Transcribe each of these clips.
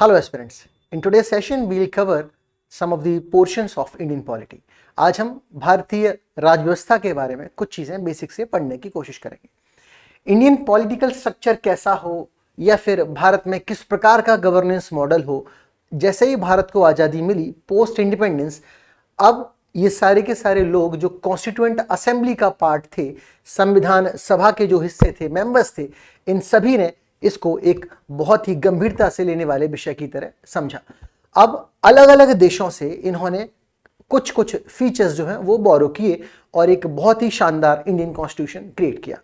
Hello aspirants. In today's session we will cover some of the portions of Indian polity. आज हम भारतीय राजव्यवस्था के बारे में कुछ चीजें बेसिक से पढ़ने की कोशिश करेंगे। इंडियन पॉलिटिकल स्ट्रक्चर कैसा हो या फिर भारत में किस प्रकार का गवर्नेंस मॉडल हो। जैसे ही भारत को आज़ादी मिली पोस्ट इंडिपेंडेंस, अब ये सारे के सारे लोग जो कॉन्स्टिट्यूएंट असेंबली का पार्ट थे, संविधान सभा के जो हिस्से थे, मेंबर्स थे, इन सभी ने इसको एक बहुत ही गंभीरता से लेने वाले विषय की तरह समझा। अब अलग अलग देशों से इन्होंने कुछ कुछ फीचर्स जो हैं वो बोरो किए और एक बहुत ही शानदार इंडियन कॉन्स्टिट्यूशन क्रिएट किया।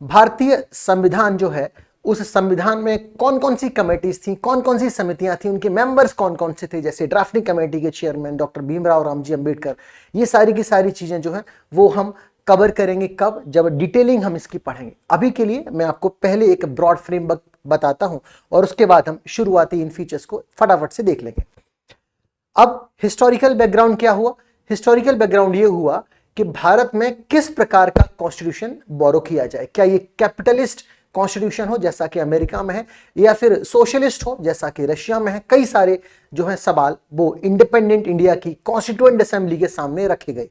भारतीय संविधान जो है, उस संविधान में कौन कौन सी कमेटीज थी, कौन कौन सी समितियां थी, उनके मेंबर्स कौन कौन से थे, जैसे ड्राफ्टिंग कमेटी के चेयरमैन डॉक्टर भीमराव रामजी अंबेडकर, ये सारी की सारी चीजें जो हैं वो हम कवर करेंगे कब, जब डिटेलिंग हम इसकी पढ़ेंगे। अभी के लिए मैं आपको पहले एक ब्रॉड फ्रेमवर्क बताता हूं और उसके बाद हम शुरुआती इन फीचर्स को फटाफट से देख लेंगे। अब हिस्टोरिकल बैकग्राउंड क्या हुआ? हिस्टोरिकल बैकग्राउंड ये हुआ कि भारत में किस प्रकार का कॉन्स्टिट्यूशन बोरो किया जाए। क्या ये कैपिटलिस्ट कॉन्स्टिट्यूशन हो जैसा कि अमेरिका में है, या फिर सोशलिस्ट हो जैसा कि रशिया में है। कई सारे जो है सवाल वो इंडिपेंडेंट इंडिया की कॉन्स्टिट्यूएंट असेंबली के सामने रखे गए।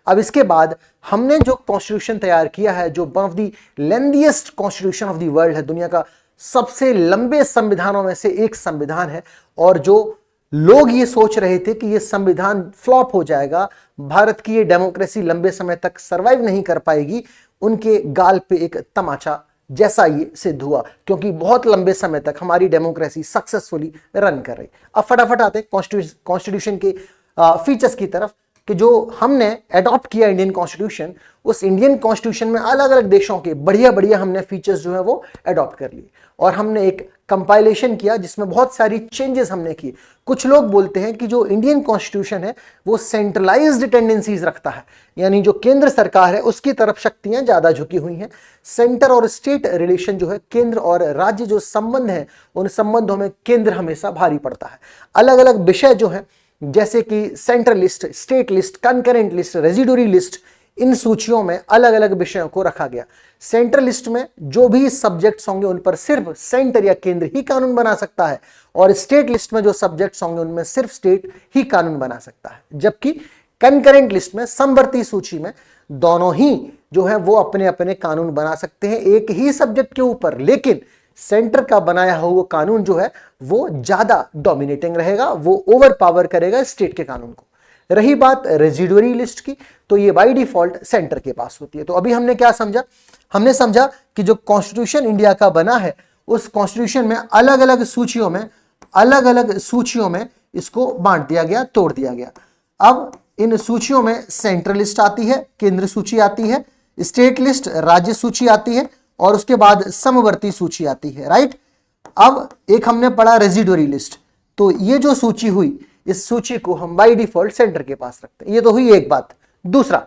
अब इसके बाद हमने जो कॉन्स्टिट्यूशन तैयार किया है, जो one of the lengthiest constitution of the world है, दुनिया का सबसे लंबे संविधानों में से एक संविधान है, और जो लोग ये सोच रहे थे कि ये संविधान फ्लॉप हो जाएगा, भारत की ये डेमोक्रेसी लंबे समय तक सरवाइव नहीं कर पाएगी, उनके गाल पे एक तमाचा जैसा ये सिद्ध हुआ, क्योंकि बहुत लंबे समय तक हमारी डेमोक्रेसी सक्सेसफुली रन कर रही। अब फटाफट आते हैं कॉन्स्टिट्यूशन के फीचर्स की तरफ कि जो हमने अडॉप्ट किया इंडियन कॉन्स्टिट्यूशन, उस इंडियन कॉन्स्टिट्यूशन में अलग अलग देशों के बढ़िया बढ़िया हमने फीचर्स जो है वो अडॉप्ट कर लिए और हमने एक कंपाइलेशन किया जिसमें बहुत सारी चेंजेस हमने की। कुछ लोग बोलते हैं कि जो इंडियन कॉन्स्टिट्यूशन है वो सेंट्रलाइज्ड टेंडेंसीज रखता है, यानी जो केंद्र सरकार है उसकी तरफ शक्तियां ज्यादा झुकी हुई हैं। सेंटर और स्टेट रिलेशन जो है, केंद्र और राज्य जो संबंध है, उन संबंधों में केंद्र हमेशा भारी पड़ता है। अलग अलग विषय जो है जैसे कि central list, state list, concurrent list, residuary list, इन सूचियों में अलग अलग विषयों को रखा गया। सेंट्रल लिस्ट में जो भी सब्जेक्ट्स होंगे उन पर सिर्फ सेंटर या केंद्र ही कानून बना सकता है, और स्टेट लिस्ट में जो सब्जेक्ट्स होंगे उनमें सिर्फ स्टेट ही कानून बना सकता है। जबकि कंकरेंट लिस्ट में, समवर्ती सूची में, दोनों ही जो है वो अपने अपने कानून बना सकते हैं एक ही सब्जेक्ट के ऊपर, लेकिन सेंटर का बनाया हुआ कानून जो है वो ज्यादा डोमिनेटिंग रहेगा, वो ओवर पावर करेगा स्टेट के कानून को। रही बात रेजिडुअरी लिस्ट की, तो ये बाय डिफॉल्ट सेंटर के पास होती है। तो अभी हमने क्या समझा? हमने समझा कि जो कॉन्स्टिट्यूशन इंडिया का बना है, उस कॉन्स्टिट्यूशन में अलग अलग सूचियों में इसको बांट दिया गया, तोड़ दिया गया। अब इन सूचियों में सेंट्रल लिस्ट आती है, केंद्र सूची आती है, स्टेट लिस्ट, राज्य सूची आती है, और उसके बाद समवर्ती सूची आती है, राइट। अब एक हमने पढ़ा रेजिडुअरी लिस्ट, तो ये जो सूची हुई, इस सूची को हम बाय डिफॉल्ट सेंटर के पास रखते हैं। ये तो हुई एक बात। दूसरा,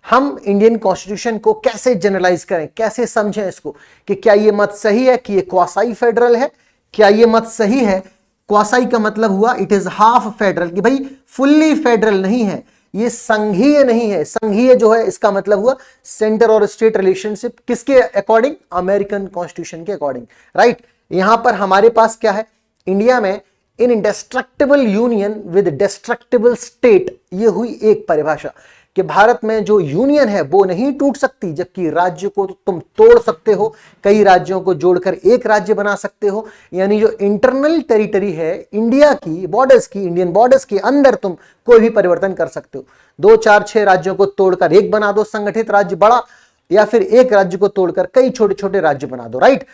हम इंडियन कॉन्स्टिट्यूशन को कैसे जनरलाइज करें, कैसे समझें इसको, कि क्या ये मत सही है कि ये क्वासाई फेडरल है? क्या ये मत सही है? क्वासाई का मतलब हुआ इट इज हाफ फेडरल, कि भाई फुल्ली फेडरल नहीं है, ये संघीय नहीं है। संघीय जो है इसका मतलब हुआ सेंटर और स्टेट रिलेशनशिप किसके अकॉर्डिंग? अमेरिकन कॉन्स्टिट्यूशन के अकॉर्डिंग, राइट। यहां पर हमारे पास क्या है? इंडिया में an indestructible union with destructible state, ये हुई एक परिभाषा कि भारत में जो यूनियन है वो नहीं टूट सकती, जबकि राज्य को तो तुम तोड़ सकते हो, कई राज्यों को जोड़कर एक राज्य बना सकते हो। यानी जो इंटरनल टेरिटरी है इंडिया की बॉर्डर्स की, इंडियन बॉर्डर्स के अंदर तुम कोई भी परिवर्तन कर सकते हो। 2, 4, 6 राज्यों को तोड़कर एक बना दो संगठित राज्य बड़ा, या फिर एक राज्य को तोड़कर कई छोटे छोटे राज्य बना दो, राइट।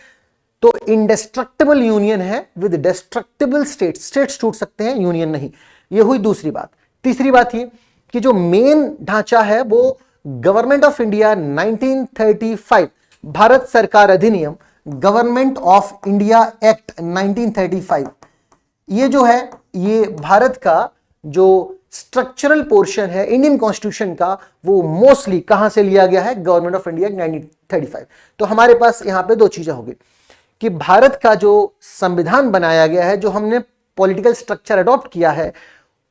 तो इंडेस्ट्रक्टिबल यूनियन है विद डिस्ट्रक्टिबल स्टेट्स, स्टेट्स टूट सकते हैं, यूनियन नहीं। ये हुई दूसरी बात। तीसरी बात ये कि जो मेन ढांचा है वो गवर्नमेंट ऑफ इंडिया 1935, भारत सरकार अधिनियम, गवर्नमेंट ऑफ इंडिया एक्ट 1935, ये जो है ये भारत का जो स्ट्रक्चरल पोर्शन है इंडियन कॉन्स्टिट्यूशन का, वो मोस्टली कहां से लिया गया है? Government of India 1935। तो हमारे पास यहां पे दो चीजें होगी कि भारत का जो संविधान बनाया गया है, जो हमने पॉलिटिकल स्ट्रक्चर अडॉप्ट किया है,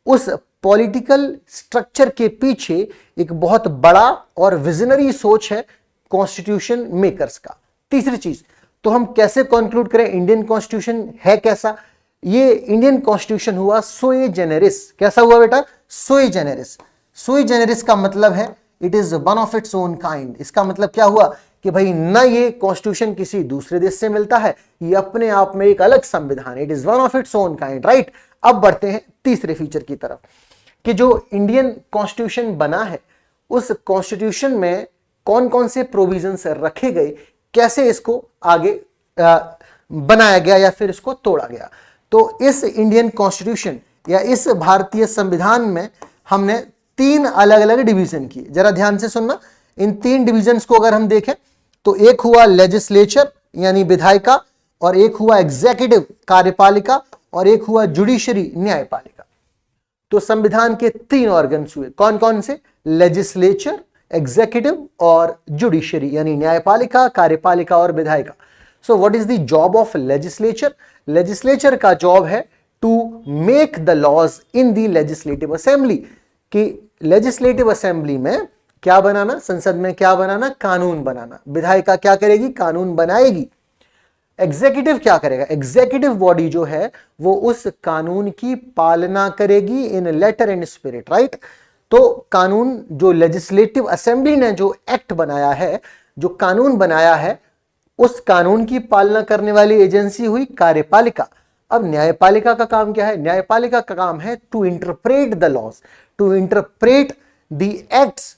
उस पॉलिटिकल स्ट्रक्चर के पीछे एक बहुत बड़ा और विजनरी सोच है कॉन्स्टिट्यूशन मेकर्स का। तीसरी चीज, तो हम कैसे कंक्लूड करें इंडियन कॉन्स्टिट्यूशन है कैसा? ये इंडियन कॉन्स्टिट्यूशन हुआ सोए जेनेरिस। कैसा हुआ बेटा? सोए जेनेरिस। सोए जेनेरिस का मतलब है it is one of its own kind. इसका मतलब क्या हुआ कि भाई ना ये कॉन्स्टिट्यूशन किसी दूसरे देश से मिलता है, ये अपने आप में एक अलग संविधान है, it is one of its own kind, right. अब बढ़ते हैं तीसरे फीचर की तरफ कि जो इंडियन कॉन्स्टिट्यूशन बना है उस कॉन्स्टिट्यूशन में कौन कौन से प्रोविजंस रखे गए, कैसे इसको आगे बनाया गया या फिर इसको तोड़ा गया। तो इस इंडियन कॉन्स्टिट्यूशन या इस भारतीय संविधान में हमने तीन अलग अलग डिवीजन किए। जरा ध्यान से सुनना, इन तीन डिविजन्स को अगर हम देखें तो एक हुआ लेजिस्लेचर यानी विधायिका, और एक हुआ एग्जीक्यूटिव कार्यपालिका, और एक हुआ जुडिशरी न्यायपालिका। तो संविधान के तीन ऑर्गन्स हुए, कौन कौन से? लेजिस्लेचर, एग्जीक्यूटिव और जुडिशरी यानी न्यायपालिका, कार्यपालिका और विधायिका। So what is the job of legislature? Legislature का जॉब है to make the laws in the legislative assembly, कि लेजिस्लेटिव असेंबली में क्या बनाना, संसद में क्या बनाना? कानून बनाना। विधायिका क्या करेगी? कानून बनाएगी। एग्जीक्यूटिव क्या करेगा? एग्जीक्यूटिव बॉडी जो है वो उस कानून की पालना करेगी इन लेटर एंड स्पिरिट, राइट। तो कानून जो लेजिस्लेटिव असेंबली ने जो एक्ट बनाया है, जो कानून बनाया है, उस कानून की पालना करने वाली एजेंसी हुई कार्यपालिका। अब न्यायपालिका का काम क्या है? न्यायपालिका का काम है to interpret the laws, to interpret the acts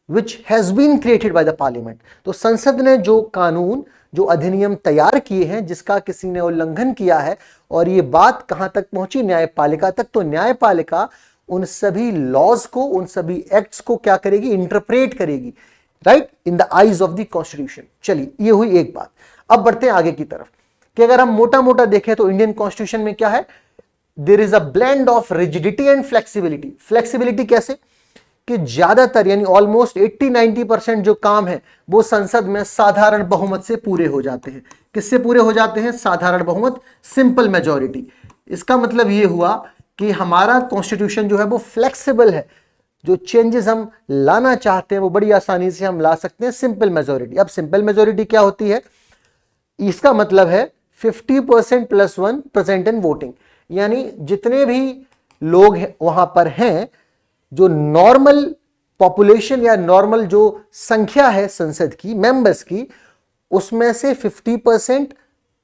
which has been created by the parliament. तो संसद ने जो कानून, जो अधिनियम तैयार किए हैं जिसका किसी ने उल्लंघन किया है, और ये बात कहां तक पहुंची? न्यायपालिका तक। तो न्यायपालिका उन सभी लॉज को, उन सभी एक्ट्स को क्या करेगी? इंटरप्रेट करेगी, right, in the eyes of the constitution. चलिए, ये हुई एक बात। अब बढ़ते हैं आगे की तरफ कि अगर हम मोटा मोटा देखें तो इंडियन कॉन्स्टिट्यूशन में क्या है? There is a blend of rigidity and flexibility. Flexibility कैसे? कि ज्यादातर यानी ऑलमोस्ट 80-90% जो काम है वो संसद में साधारण बहुमत से पूरे हो जाते हैं। किससे पूरे हो जाते हैं? साधारण बहुमत, सिंपल मेजॉरिटी। इसका मतलब ये हुआ कि हमारा कॉन्स्टिट्यूशन जो है वो फ्लेक्सिबल है, जो चेंजेस हम लाना चाहते हैं वो बड़ी आसानी से हम ला सकते हैं सिंपल मेजॉरिटी। अब सिंपल मेजॉरिटी क्या होती है? इसका मतलब है 50% + 1 प्रेजेंट इन वोटिंग, यानी जितने भी लोग वहां पर हैं, जो नॉर्मल पॉपुलेशन या नॉर्मल जो संख्या है संसद की, मेंबर्स की, उसमें से 50%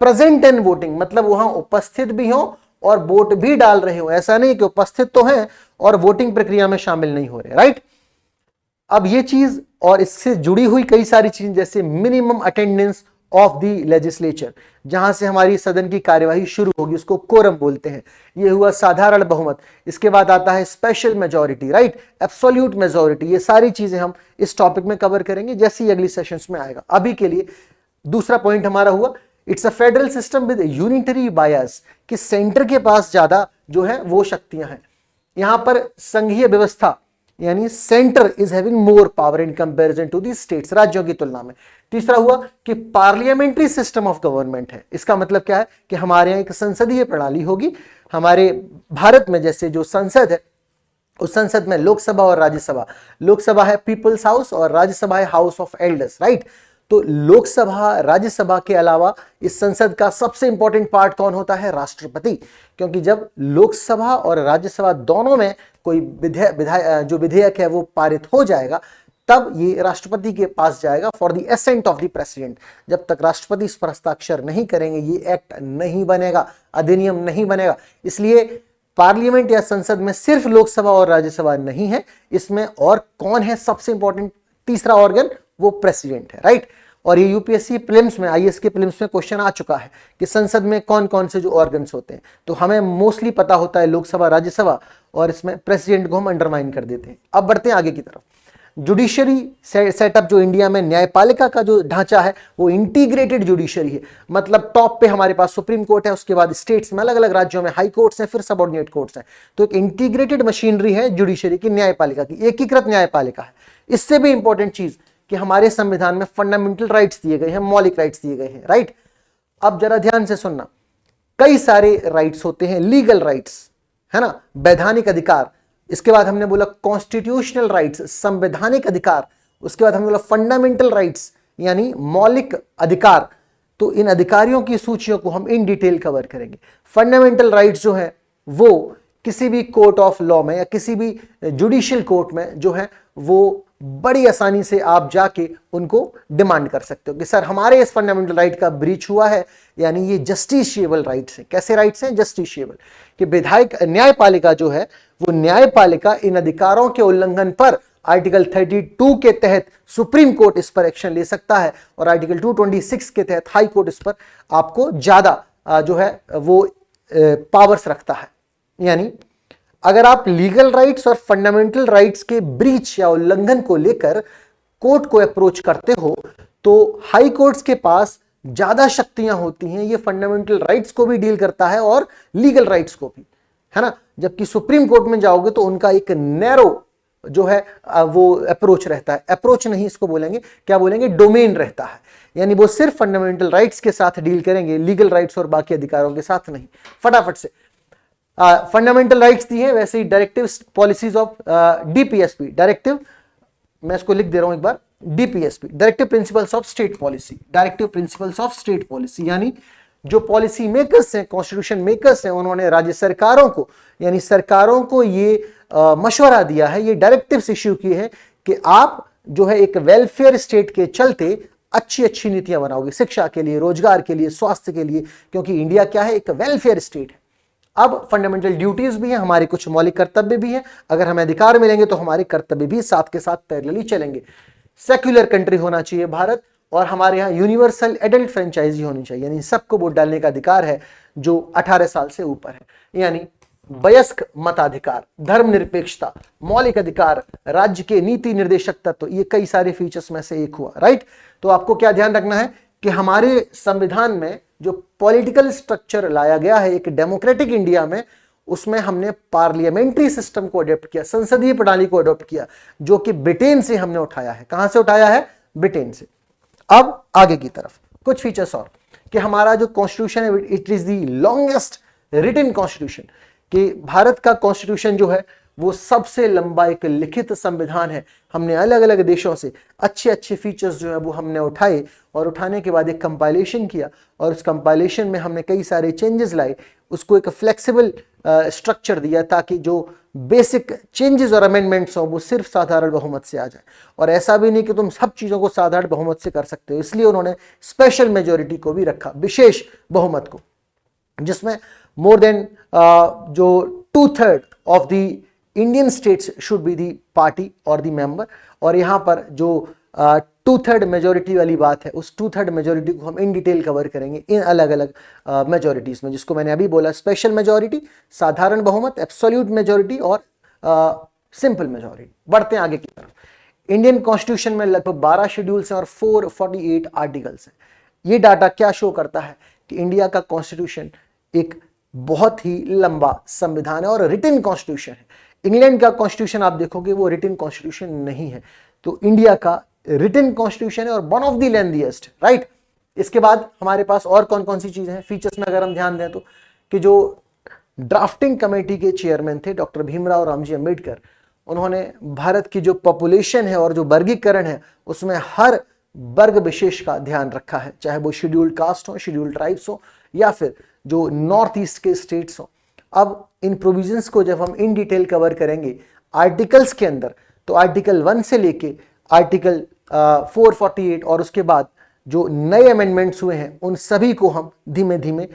प्रेजेंट इन वोटिंग, मतलब वहां उपस्थित भी हो और वोट भी डाल रहे हो। ऐसा नहीं कि उपस्थित तो हैं और वोटिंग प्रक्रिया में शामिल नहीं हो रहे, राइट। अब ये चीज और इससे जुड़ी हुई कई सारी चीजें, जैसे minimum attendance of the legislature, जहां से हमारी सदन की कार्यवाही शुरू होगी, उसको कोरम बोलते हैं। ये हुआ साधारण बहुमत। इसके बाद आता है special majority, right, absolute majority. ये सारी चीजें हम इस टॉपिक में कवर करेंगे जैसे ही अगली सेशंस में आएगा। अभी के लिए दूसरा पॉइंट हमारा हुआ it's a federal system with unitary बायस, कि सेंटर के पास ज्यादा जो है वो शक्तियां हैं। यहां पर संघीय व्यवस्था यानी centre is having more power in comparison to the states, राज्यों की तुलना में। तीसरा हुआ कि पार्लियामेंट्री सिस्टम ऑफ गवर्नमेंट है। इसका मतलब क्या है? कि हमारे यहाँ एक संसदीय प्रणाली होगी। हमारे भारत में जैसे जो संसद है, उस संसद में लोकसभा और राज्यसभा, लोकसभा है पीपल्स हाउस और राज्यसभा है हाउस ऑफ एल्डर्स, राइट। तो लोकसभा, राज्यसभा के अलावा इस संसद का सबसे इंपॉर्टेंट पार्ट कौन होता है? राष्ट्रपति। क्योंकि जब लोकसभा और राज्यसभा दोनों में कोई विधेयक है वो पारित हो जाएगा, तब ये राष्ट्रपति के पास जाएगा for the ascent of the president. जब तक राष्ट्रपति इस पर हस्ताक्षर नहीं करेंगे ये एक्ट नहीं बनेगा, अधिनियम नहीं बनेगा। इसलिए पार्लियामेंट या संसद में सिर्फ लोकसभा और राज्यसभा नहीं है, इसमें और कौन है सबसे इंपॉर्टेंट तीसरा ऑर्गन? वो प्रेसिडेंट है, राइट। और ये यूपीएससी प्रीलिम्स में, आईएएस के प्रीलिम्स में क्वेश्चन आ चुका है कि संसद में कौन कौन से जो ऑर्गन्स होते हैं। तो हमें मोस्टली पता होता है लोकसभा, राज्यसभा, और इसमें प्रेसिडेंट को हम अंडरमाइन कर देते हैं। अब बढ़ते हैं आगे की तरफ। जुडिशरी सेटअप जो इंडिया में न्यायपालिका का जो ढांचा है वो इंटीग्रेटेड जुडिशरी है। मतलब टॉप पे हमारे पास सुप्रीम कोर्ट है, उसके बाद स्टेट्स में अलग अलग राज्यों में हाई कोर्ट्स हैं, फिर सबऑर्डिनेट कोर्ट्स हैं। तो एक इंटीग्रेटेड मशीनरी है जुडिशरी की, न्यायपालिका की, एकीकृत न्यायपालिका है। इससे भी इंपॉर्टेंट चीज कि हमारे संविधान में फंडामेंटल राइट्स दिए गए हैं, मौलिक राइट्स दिए गए हैं, राइट। अब जरा ध्यान से सुनना, कई सारे राइट्स होते हैं, लीगल राइट्स, है ना, वैधानिक अधिकार। इसके बाद हमने बोला कॉन्स्टिट्यूशनल राइट्स, संवैधानिक अधिकार। उसके बाद हमने बोला फंडामेंटल राइट्स यानी मौलिक अधिकार। तो इन अधिकारियों की सूचियों को हम इन डिटेल कवर करेंगे। फंडामेंटल राइट्स जो है वो किसी भी कोर्ट ऑफ लॉ में या किसी भी जुडिशियल कोर्ट में जो है वो बड़ी आसानी से आप जाके उनको डिमांड कर सकते हो कि सर हमारे इस फंडामेंटल राइट का ब्रीच हुआ है, यानी ये जस्टिशिएबल राइट्स हैं। कैसे राइट्स हैं? जस्टिशिएबल, कि विधायक न्यायपालिका जो है वो न्यायपालिका इन अधिकारों के उल्लंघन पर आर्टिकल 32 के तहत सुप्रीम कोर्ट इस पर एक्शन ले सकता है और आर्टिकल 226 के तहत हाई कोर्ट इस पर आपको ज्यादा जो है वो पावर्स रखता है। यानी अगर आप लीगल राइट्स और फंडामेंटल राइट्स के ब्रीच या उल्लंघन को लेकर कोर्ट को अप्रोच करते हो तो हाई कोर्ट्स के पास ज्यादा शक्तियां होती हैं। ये फंडामेंटल राइट्स को भी डील करता है और लीगल राइट्स को भी, है ना। जबकि सुप्रीम कोर्ट में जाओगे तो उनका एक नैरो जो है वो अप्रोच रहता है। अप्रोच नहीं इसको बोलेंगे, क्या बोलेंगे, डोमेन रहता है। यानी वो सिर्फ फंडामेंटल राइट्स के साथ डील करेंगे, लीगल राइट्स और बाकी अधिकारों के साथ नहीं। फटाफट से फंडामेंटल राइट्स दी है, वैसे ही directive policies of DPSP, directive, मैं इसको लिख दे रहा हूं एक बार, DPSP, directive principles of state policy. Directive principles of state policy यानी जो पॉलिसी मेकर्स हैं, कॉन्स्टिट्यूशन मेकर्स हैं, उन्होंने राज्य सरकारों को यानी सरकारों को ये मशवरा दिया है, ये डायरेक्टिव्स इश्यू किए हैं कि आप जो है एक वेलफेयर स्टेट के चलते अच्छी अच्छी नीतियां बनाओगे शिक्षा के लिए, रोजगार के लिए, स्वास्थ्य के लिए, क्योंकि इंडिया क्या है, एक वेलफेयर स्टेट है। अब फंडामेंटल ड्यूटीज भी हैं, हमारे कुछ मौलिक कर्तव्य भी हैं। अगर हमें अधिकार मिलेंगे तो हमारे कर्तव्य भी साथ के साथ पैरेलली चलेंगे। सेक्युलर कंट्री होना चाहिए भारत, और हमारे यहाँ यूनिवर्सल एडल्ट फ्रेंचाइजी होनी चाहिए, यानी सबको वोट डालने का अधिकार है जो 18 साल से ऊपर है, यानी वयस्क मताधिकार, धर्मनिरपेक्षता, मौलिक अधिकार, राज्य के नीति निर्देशक तत्व, ये कई सारे फीचर्स में से एक हुआ, राइट। तो आपको क्या ध्यान रखना है कि हमारे संविधान में जो पॉलिटिकल स्ट्रक्चर लाया गया है एक डेमोक्रेटिक इंडिया में, उसमें हमने पार्लियामेंट्री सिस्टम को अडॉप्ट किया, संसदीय प्रणाली को अडॉप्ट किया, जो कि ब्रिटेन से हमने उठाया है। कहां से उठाया है? ब्रिटेन से। अब आगे की तरफ कुछ फीचर्स और, कि हमारा जो कॉन्स्टिट्यूशन है it is the longest written constitution, कि भारत का कॉन्स्टिट्यूशन जो है वो सबसे लंबा एक लिखित संविधान है। हमने अलग अलग देशों से अच्छे अच्छे फीचर्स जो है वो हमने उठाए और उठाने के बाद एक कंपाइलेशन किया, और उस कंपाइलेशन में हमने कई सारे चेंजेस लाए, उसको एक फ्लेक्सिबल स्ट्रक्चर दिया ताकि जो बेसिक चेंजेस और अमेंडमेंट्स हो वो सिर्फ साधारण बहुमत से आ जाए। और ऐसा भी नहीं कि तुम सब चीज़ों को साधारण बहुमत से कर सकते हो, इसलिए उन्होंने स्पेशल मेजोरिटी को भी रखा, विशेष बहुमत को, जिसमें मोर देन जो 2/3 of the Indian states should be the party और दी मेंबर। और यहाँ पर जो 2/3 मेजोरिटी वाली बात है, उस 2/3 मेजोरिटी को हम इन डिटेल कवर करेंगे इन अलग अलग मेजोरिटीज में, जिसको मैंने अभी बोला, स्पेशल मेजोरिटी, साधारण बहुमत, एब्सोल्यूट मेजोरिटी और सिंपल मेजोरिटी। बढ़ते हैं आगे की तरफ। इंडियन कॉन्स्टिट्यूशन में लगभग 12 शेड्यूल्स हैं और 448 आर्टिकल्स हैं। ये डाटा क्या शो करता है कि इंडिया का कॉन्स्टिट्यूशन एक बहुत ही लंबा संविधान है और रिटन कॉन्स्टिट्यूशन है। इंग्लैंड का कॉन्स्टिट्यूशन आप देखोगे वो रिटन कॉन्स्टिट्यूशन नहीं है, तो इंडिया का रिटन कॉन्स्टिट्यूशन है और one of the lengthiest, right. इसके बाद हमारे पास और कौन कौन सी चीजें हैं फीचर्स में अगर हम ध्यान दें तो, कि जो ड्राफ्टिंग कमेटी के चेयरमैन थे डॉक्टर भीमराव रामजी अंबेडकर, उन्होंने भारत की जो पॉपुलेशन है और जो वर्गीकरण है उसमें हर वर्ग विशेष का ध्यान रखा है, चाहे वो शेड्यूल्ड कास्ट हो, शेड्यूल्ड ट्राइब्स हो, या फिर जो नॉर्थ ईस्ट के स्टेट्स हो। अब इन प्रोविजंस को जब हम इन डिटेल कवर करेंगे आर्टिकल्स के अंदर, तो आर्टिकल 1 से लेके आर्टिकल 448 और उसके बाद जो नए अमेंडमेंट्स हुए हैं उन सभी को हम धीमे धीमे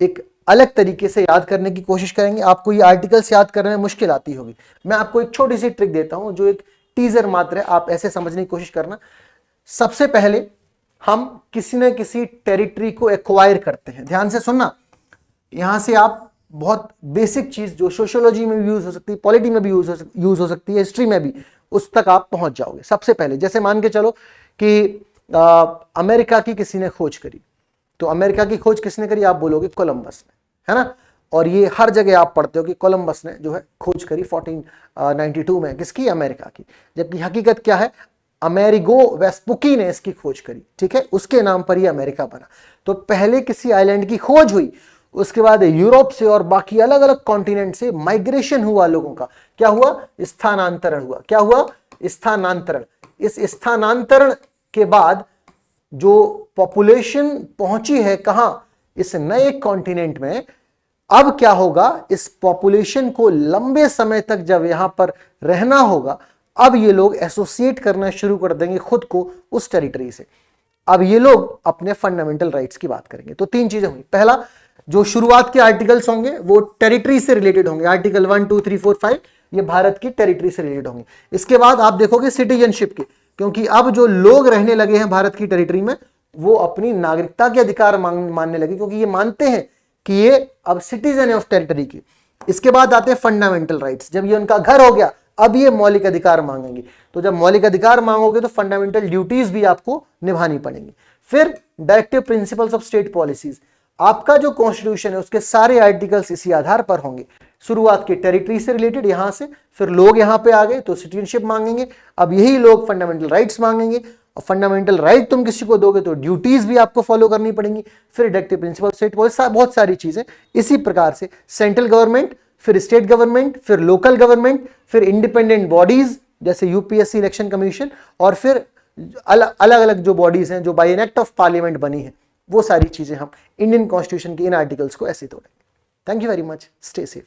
एक अलग तरीके से याद करने की कोशिश करेंगे। आपको ये आर्टिकल्स याद करने में मुश्किल आती होगी, मैं आपको एक छोटी सी ट्रिक देता हूं जो एक टीजर मात्र है, आप ऐसे समझने की कोशिश करना। सबसे पहले हम किसी न किसी टेरिटरी को एक्वायर करते हैं, ध्यान से सुनना, यहां से आप बहुत बेसिक चीज जो सोशियोलॉजी में भी यूज हो सकती है, पॉलिटी में भी यूज हो सकती है, हिस्ट्री में भी, उस तक आप पहुंच जाओगे। सबसे पहले जैसे मान के चलो कि अमेरिका की किसी ने खोज करी, तो अमेरिका की खोज किसने करी? आप बोलोगे कोलंबस ने, है ना। और ये हर जगह आप पढ़ते हो कि कोलंबस ने जो है खोज करी 1492 में, किसकी? अमेरिका की। जबकि हकीकत क्या है? अमेरिगो वेस्पुकी ने इसकी खोज करी, ठीक है, उसके नाम पर ही अमेरिका बना। तो पहले किसी आइलैंड की खोज हुई, उसके बाद यूरोप से और बाकी अलग अलग कॉन्टिनेंट से माइग्रेशन हुआ लोगों का। क्या हुआ? स्थानांतरण हुआ। क्या हुआ? स्थानांतरण। इस स्थानांतरण के बाद जो पॉपुलेशन पहुंची है कहां, इस नए कॉन्टिनेंट में, अब क्या होगा, इस पॉपुलेशन को लंबे समय तक जब यहां पर रहना होगा, अब ये लोग एसोसिएट करना शुरू कर देंगे खुद को उस टेरिटरी से। अब ये लोग अपने फंडामेंटल राइट्स की बात करेंगे। तो तीन चीजें होंगी। पहला, जो शुरुआत के आर्टिकल्स होंगे वो टेरिटरी से रिलेटेड होंगे, आर्टिकल 1, 2, 3, 4, 5 ये भारत की टेरिटरी से रिलेटेड होंगे। इसके बाद आप देखोगे सिटीजनशिप के, क्योंकि अब जो लोग रहने लगे हैं भारत की टेरिटरी में वो अपनी नागरिकता के अधिकार मानने लगे, क्योंकि ये मानते हैं कि ये अब सिटीजन है ऑफ टेरिटरी की। इसके बाद आते हैं फंडामेंटल राइट्स। जब ये उनका घर हो गया, अब ये मौलिक अधिकार मांगेंगे। तो जब मौलिक अधिकार मांगोगे तो फंडामेंटल ड्यूटीज भी आपको निभानी पड़ेंगी। फिर directive principles of state policies, आपका जो कॉन्स्टिट्यूशन है उसके सारे आर्टिकल्स इसी आधार पर होंगे। शुरुआत के टेरिटरी से रिलेटेड यहां से, फिर लोग यहां पे आ गए तो सिटीजनशिप मांगेंगे, अब यही लोग फंडामेंटल राइट्स मांगेंगे, और फंडामेंटल राइट तुम किसी को दोगे तो ड्यूटीज भी आपको फॉलो करनी पड़ेंगी। फिर डायरेक्टिव प्रिंसिपल स्टेट पॉलिसी, बहुत सारी चीजें इसी प्रकार से। सेंट्रल गवर्नमेंट, फिर स्टेट गवर्नमेंट, फिर लोकल गवर्नमेंट, फिर इंडिपेंडेंट बॉडीज जैसे यूपीएससी इलेक्शन कमीशन, और फिर अलग अलग जो बॉडीज हैं जो by an act of parliament बनी है, वो सारी चीजें हम इंडियन कॉन्स्टिट्यूशन के इन आर्टिकल्स को ऐसे तोड़ेंगे। Thank you very much, stay safe.